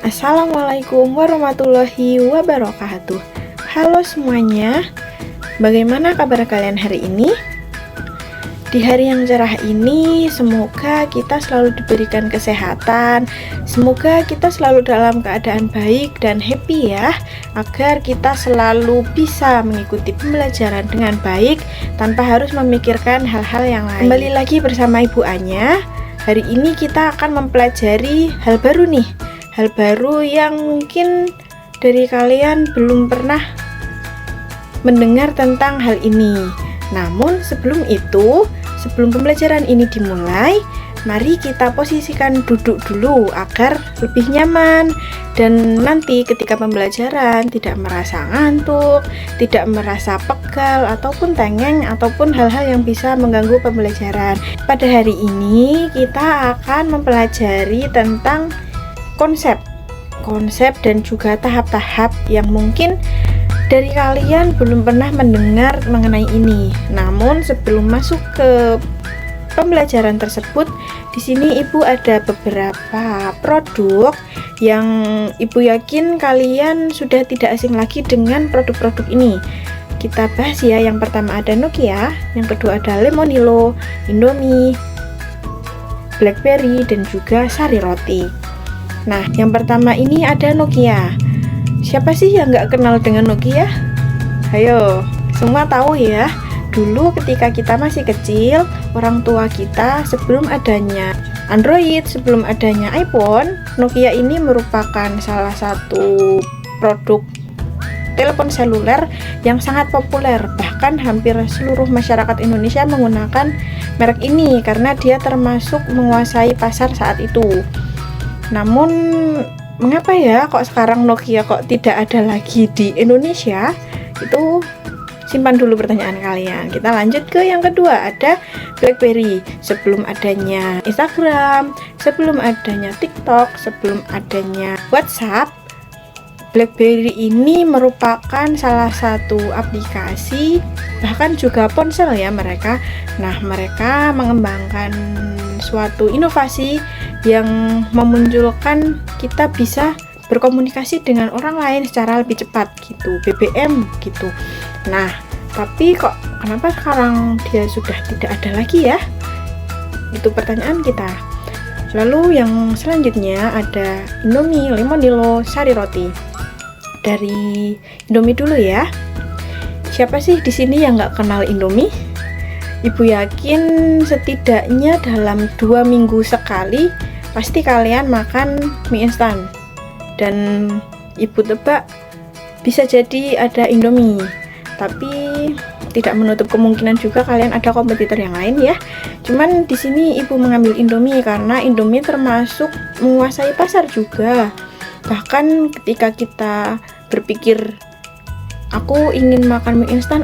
Assalamualaikum warahmatullahi wabarakatuh. Halo semuanya, bagaimana kabar kalian hari ini? Di hari yang cerah ini, semoga kita selalu diberikan kesehatan, semoga kita selalu dalam keadaan baik dan happy ya, agar kita selalu bisa mengikuti pembelajaran dengan baik tanpa harus memikirkan hal-hal yang lain. Kembali lagi bersama Ibu Anya. Hari ini kita akan mempelajari hal baru nih, hal baru yang mungkin dari kalian belum pernah mendengar tentang hal ini. Namun sebelum itu, sebelum pembelajaran ini dimulai, mari kita posisikan duduk dulu agar lebih nyaman dan nanti ketika pembelajaran tidak merasa ngantuk, tidak merasa pegal ataupun tengeng ataupun hal-hal yang bisa mengganggu pembelajaran. Pada hari ini kita akan mempelajari tentang konsep dan juga tahap-tahap yang mungkin dari kalian belum pernah mendengar mengenai ini. Namun sebelum masuk ke pembelajaran tersebut, di sini Ibu ada beberapa produk yang Ibu yakin kalian sudah tidak asing lagi dengan produk-produk ini. Kita bahas ya. Yang pertama ada Nokia, yang kedua ada Lemonilo, Indomie, BlackBerry, dan juga Sari Roti. Nah, yang pertama ini ada Nokia. Siapa sih yang nggak kenal dengan Nokia? Ayo, semua tahu ya. Dulu ketika kita masih kecil, orang tua kita sebelum adanya Android, sebelum adanya iPhone, Nokia ini merupakan salah satu produk telepon seluler yang sangat populer. Bahkan hampir seluruh masyarakat Indonesia menggunakan merek ini karena dia termasuk menguasai pasar saat itu. Namun mengapa ya kok sekarang Nokia kok tidak ada lagi di Indonesia? Itu simpan dulu pertanyaan kalian. Kita lanjut ke yang kedua, ada BlackBerry. Sebelum adanya Instagram, sebelum adanya TikTok, sebelum adanya WhatsApp, BlackBerry ini merupakan salah satu aplikasi, bahkan juga ponsel ya mereka. Nah, mereka mengembangkan suatu inovasi yang memunculkan kita bisa berkomunikasi dengan orang lain secara lebih cepat gitu, BBM gitu. Nah, tapi kok kenapa sekarang dia sudah tidak ada lagi ya? Itu pertanyaan kita. Lalu yang selanjutnya ada Indomie, Lemonilo, Sari Roti. Dari Indomie dulu ya. Siapa sih di sini yang nggak kenal Indomie? Ibu yakin setidaknya dalam 2 minggu sekali pasti kalian makan mie instan. Dan Ibu tebak bisa jadi ada Indomie. Tapi tidak menutup kemungkinan juga kalian ada kompetitor yang lain ya. Cuman di sini Ibu mengambil Indomie karena Indomie termasuk menguasai pasar juga. Bahkan ketika kita berpikir aku ingin makan mie instan,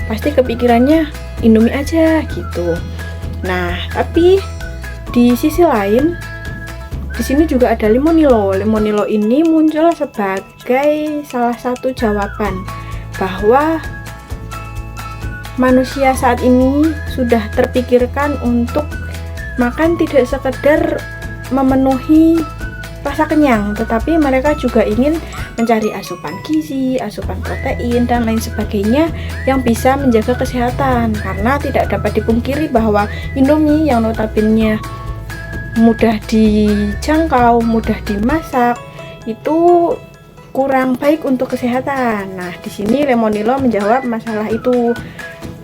pasti kepikirannya Indomie aja gitu. Nah, tapi di sisi lain, di sini juga ada Lemonilo. Lemonilo ini muncul sebagai salah satu jawaban bahwa manusia saat ini sudah terpikirkan untuk makan tidak sekedar memenuhi rasa kenyang, tetapi mereka juga ingin mencari asupan gizi, asupan protein, dan lain sebagainya yang bisa menjaga kesehatan. Karena tidak dapat dipungkiri bahwa Indomie yang notabene mudah dijangkau, mudah dimasak, itu kurang baik untuk kesehatan. Nah, di sini Lemonilo menjawab masalah itu.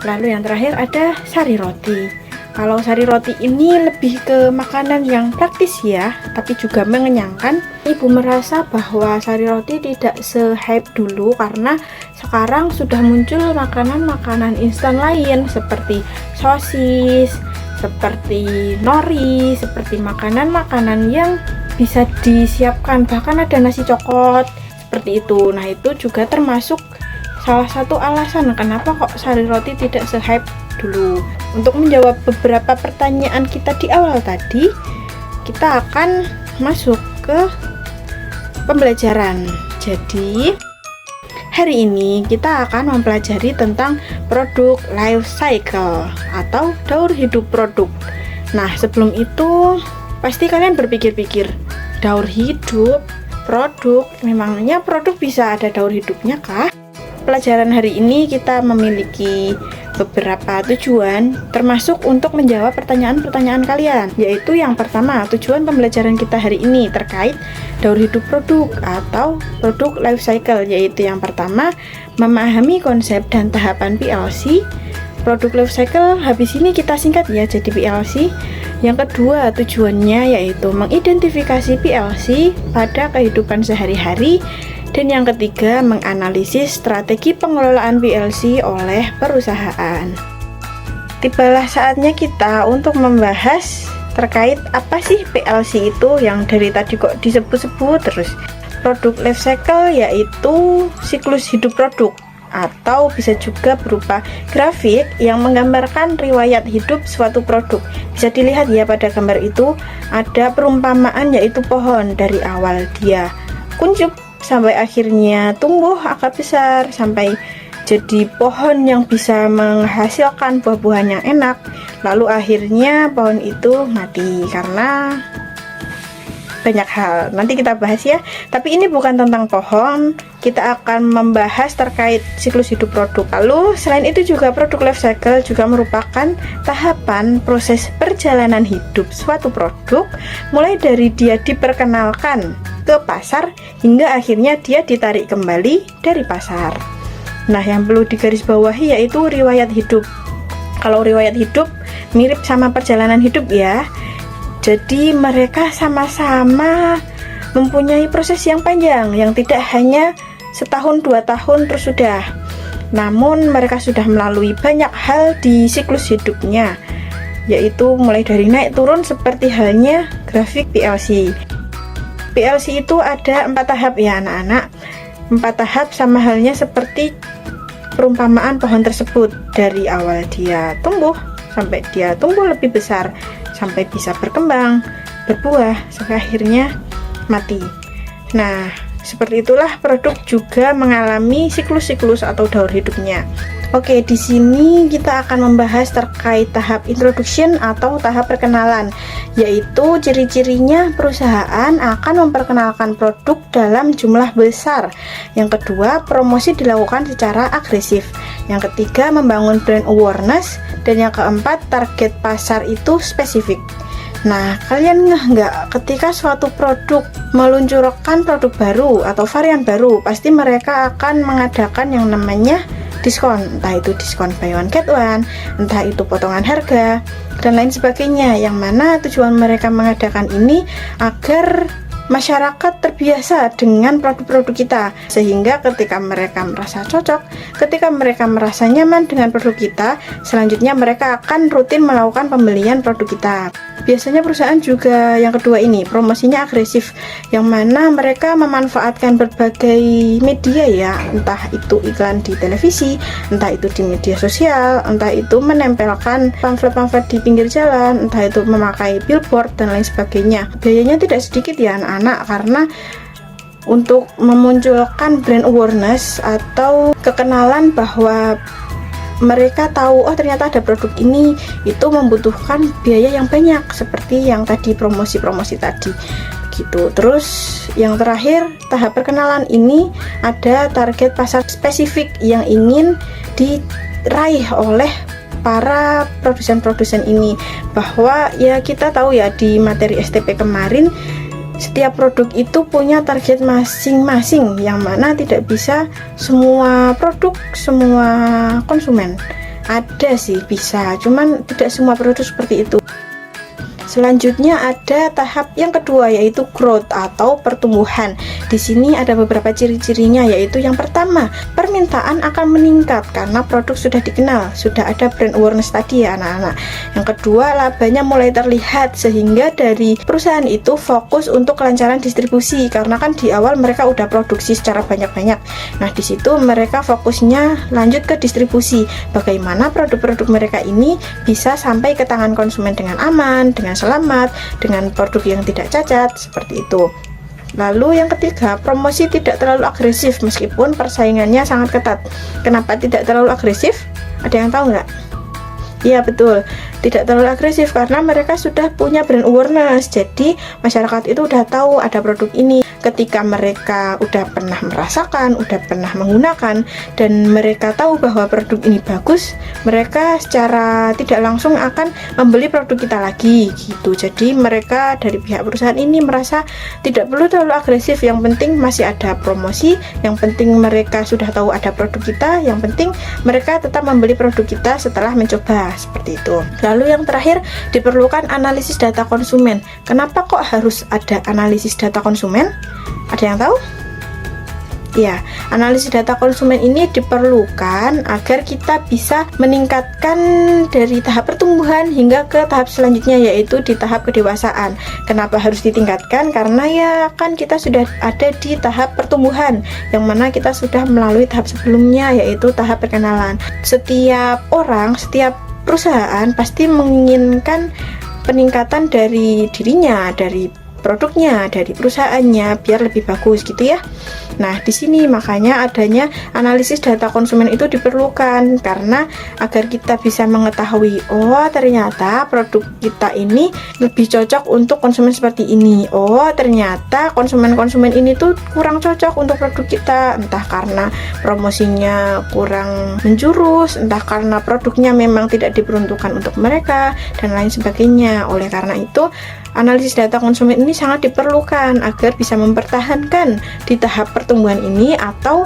Lalu yang terakhir ada Sari Roti. Kalau Sari Roti ini lebih ke makanan yang praktis ya, tapi juga mengenyangkan. Ibu merasa bahwa Sari Roti tidak se-hype dulu karena sekarang sudah muncul makanan-makanan instan lain seperti sosis, seperti nori, seperti makanan-makanan yang bisa disiapkan, bahkan ada nasi coklat seperti itu. Nah, itu juga termasuk salah satu alasan kenapa kok Sari Roti tidak se-hype dulu. Untuk menjawab beberapa pertanyaan kita di awal tadi, kita akan masuk ke pembelajaran. Jadi, hari ini kita akan mempelajari tentang produk life cycle atau daur hidup produk. Nah, sebelum itu pasti kalian berpikir-pikir, daur hidup produk. Memangnya produk bisa ada daur hidupnya kah? Pelajaran hari ini kita memiliki beberapa tujuan, termasuk untuk menjawab pertanyaan-pertanyaan kalian, yaitu yang pertama, tujuan pembelajaran kita hari ini terkait daur hidup produk atau produk life cycle, yaitu yang pertama, memahami konsep dan tahapan PLC. Produk life cycle habis ini kita singkat ya jadi PLC. Yang kedua, tujuannya yaitu mengidentifikasi PLC pada kehidupan sehari-hari. Dan yang ketiga, menganalisis strategi pengelolaan PLC oleh perusahaan. Tibalah saatnya kita untuk membahas terkait apa sih PLC itu, yang dari tadi kok disebut-sebut terus. Produk life cycle yaitu siklus hidup produk, atau bisa juga berupa grafik yang menggambarkan riwayat hidup suatu produk. Bisa dilihat ya pada gambar itu ada perumpamaan yaitu pohon, dari awal dia kuncup sampai akhirnya tumbuh akar besar sampai jadi pohon yang bisa menghasilkan buah-buahan yang enak, lalu akhirnya pohon itu mati karena banyak hal. Nanti kita bahas ya, tapi ini bukan tentang pohon, kita akan membahas terkait siklus hidup produk. Lalu selain itu juga produk life cycle juga merupakan tahapan proses perjalanan hidup suatu produk, mulai dari dia diperkenalkan ke pasar hingga akhirnya dia ditarik kembali dari pasar. Nah, yang perlu digarisbawahi yaitu riwayat hidup. Kalau riwayat hidup mirip sama perjalanan hidup ya. Jadi mereka sama-sama mempunyai proses yang panjang, yang tidak hanya setahun 2 tahun terus sudah. Namun mereka sudah melalui banyak hal di siklus hidupnya, yaitu mulai dari naik turun seperti halnya grafik PLC. PLC itu ada 4 tahap ya anak-anak. 4 tahap sama halnya seperti perumpamaan pohon tersebut, dari awal dia tumbuh sampai dia tumbuh lebih besar, sampai bisa berkembang, berbuah, sampai akhirnya mati. Nah, seperti itulah produk juga mengalami siklus-siklus atau daur hidupnya. Oke, di sini kita akan membahas terkait tahap introduction atau tahap perkenalan, yaitu ciri-cirinya perusahaan akan memperkenalkan produk dalam jumlah besar. Yang kedua, promosi dilakukan secara agresif. Yang ketiga, membangun brand awareness. Dan yang keempat, target pasar itu spesifik. Nah, kalian ngeh nggak ketika suatu produk meluncurkan produk baru atau varian baru, pasti mereka akan mengadakan yang namanya diskon, entah itu diskon buy one get one, entah itu potongan harga, dan lain sebagainya, yang mana tujuan mereka mengadakan ini agar masyarakat terbiasa dengan produk-produk kita, sehingga ketika mereka merasa cocok, ketika mereka merasa nyaman dengan produk kita, selanjutnya mereka akan rutin melakukan pembelian produk kita. Biasanya perusahaan juga yang kedua ini promosinya agresif, yang mana mereka memanfaatkan berbagai media ya, entah itu iklan di televisi, entah itu di media sosial, entah itu menempelkan pamflet-pamflet di pinggir jalan, entah itu memakai billboard dan lain sebagainya. Biayanya tidak sedikit ya anak-anak, karena untuk memunculkan brand awareness atau kekenalan bahwa mereka tahu oh ternyata ada produk ini, itu membutuhkan biaya yang banyak, seperti yang tadi promosi-promosi tadi gitu. Terus yang terakhir, tahap perkenalan ini ada target pasar spesifik yang ingin diraih oleh para produsen-produsen ini, bahwa ya kita tahu ya di materi STP kemarin, setiap produk itu punya target masing-masing, yang mana tidak bisa semua produk, semua konsumen. Ada sih bisa, cuman tidak semua produk seperti itu. Selanjutnya ada tahap yang kedua, yaitu growth atau pertumbuhan. Di sini ada beberapa ciri-cirinya, yaitu yang pertama, permintaan akan meningkat karena produk sudah dikenal, sudah ada brand awareness tadi ya anak-anak. Yang kedua, labanya mulai terlihat, sehingga dari perusahaan itu fokus untuk kelancaran distribusi, karena kan di awal mereka udah produksi secara banyak-banyak. Nah, di situ mereka fokusnya lanjut ke distribusi, bagaimana produk-produk mereka ini bisa sampai ke tangan konsumen dengan aman, dengan selamat, dengan produk yang tidak cacat, seperti itu. Lalu yang ketiga, promosi tidak terlalu agresif meskipun persaingannya sangat ketat. Kenapa tidak terlalu agresif? Ada yang tahu nggak? Iya betul, tidak terlalu agresif karena mereka sudah punya brand awareness. Jadi masyarakat itu udah tahu ada produk ini. Ketika mereka udah pernah merasakan, udah pernah menggunakan, dan mereka tahu bahwa produk ini bagus, mereka secara tidak langsung akan membeli produk kita lagi gitu. Jadi mereka dari pihak perusahaan ini merasa tidak perlu terlalu agresif, yang penting masih ada promosi, yang penting mereka sudah tahu ada produk kita, yang penting mereka tetap membeli produk kita setelah mencoba, seperti itu. Lalu yang terakhir, diperlukan analisis data konsumen. Kenapa kok harus ada analisis data konsumen? Ada yang tahu? Ya, analisis data konsumen ini diperlukan agar kita bisa meningkatkan dari tahap pertumbuhan hingga ke tahap selanjutnya, yaitu di tahap kedewasaan. Kenapa harus ditingkatkan? Karena ya kan kita sudah ada di tahap pertumbuhan, yang mana kita sudah melalui tahap sebelumnya, yaitu tahap perkenalan. Setiap orang, setiap perusahaan pasti menginginkan peningkatan dari dirinya, dari produknya, dari perusahaannya, biar lebih bagus gitu ya. Nah, di sini makanya adanya analisis data konsumen itu diperlukan, karena agar kita bisa mengetahui, oh ternyata produk kita ini lebih cocok untuk konsumen seperti ini. Oh ternyata konsumen-konsumen ini tuh kurang cocok untuk produk kita, entah karena promosinya kurang menjurus, entah karena produknya memang tidak diperuntukkan untuk mereka, dan lain sebagainya. Oleh karena itu, analisis data konsumen ini sangat diperlukan agar bisa mempertahankan di tahap pertumbuhan ini, atau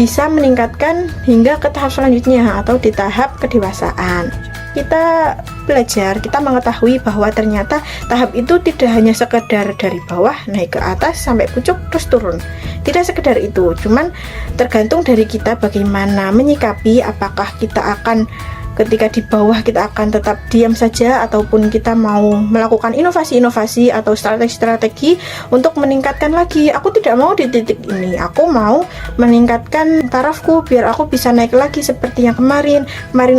bisa meningkatkan hingga ke tahap selanjutnya atau di tahap kedewasaan. Kita belajar, kita mengetahui bahwa ternyata tahap itu tidak hanya sekedar dari bawah naik ke atas sampai pucuk terus turun. Tidak sekedar itu, cuman tergantung dari kita bagaimana menyikapi, apakah kita akan ketika di bawah kita akan tetap diam saja, ataupun kita mau melakukan inovasi-inovasi atau strategi-strategi untuk meningkatkan lagi. Aku tidak mau di titik ini, aku mau meningkatkan tarafku biar aku bisa naik lagi seperti yang kemarin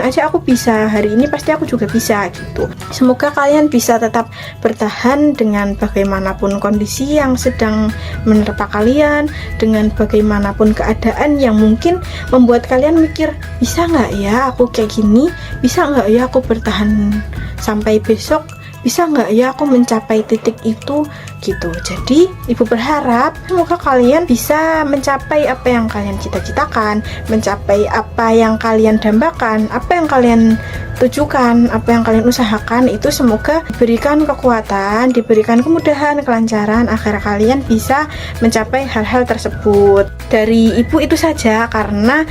aja aku bisa, hari ini pasti aku juga bisa gitu. Semoga kalian bisa tetap bertahan dengan bagaimanapun kondisi yang sedang menerpa kalian, dengan bagaimanapun keadaan yang mungkin membuat kalian mikir, bisa nggak ya aku kayak gini, bisa nggak ya aku bertahan sampai besok, bisa nggak ya aku mencapai titik itu gitu. Jadi ibu berharap semoga kalian bisa mencapai apa yang kalian cita-citakan, mencapai apa yang kalian dambakan, apa yang kalian tujukan, apa yang kalian usahakan, itu semoga diberikan kekuatan, diberikan kemudahan, kelancaran agar kalian bisa mencapai hal-hal tersebut. Dari ibu itu saja, karena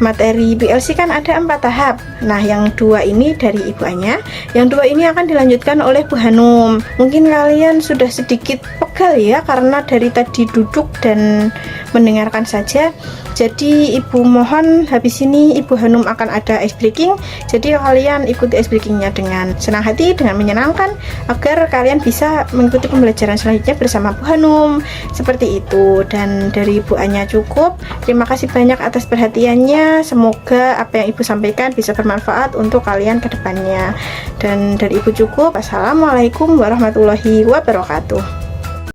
materi PLC kan ada 4 tahap. Nah, yang 2 ini dari Ibu Anya, yang 2 ini akan dilanjutkan oleh Bu Hanum. Mungkin kalian sudah sedikit pegal ya, karena dari tadi duduk dan mendengarkan saja. Jadi Ibu mohon habis ini Ibu Hanum akan ada ice breaking. Jadi kalian ikuti ice breakingnya dengan senang hati, dengan menyenangkan, agar kalian bisa mengikuti pembelajaran selanjutnya bersama Bu Hanum. Seperti itu. Dan dari Ibu Anya cukup. Terima kasih banyak atas perhatiannya. Semoga apa yang Ibu sampaikan bisa bermanfaat untuk kalian ke depannya. Dan dari Ibu cukup. Assalamualaikum warahmatullahi wabarakatuh.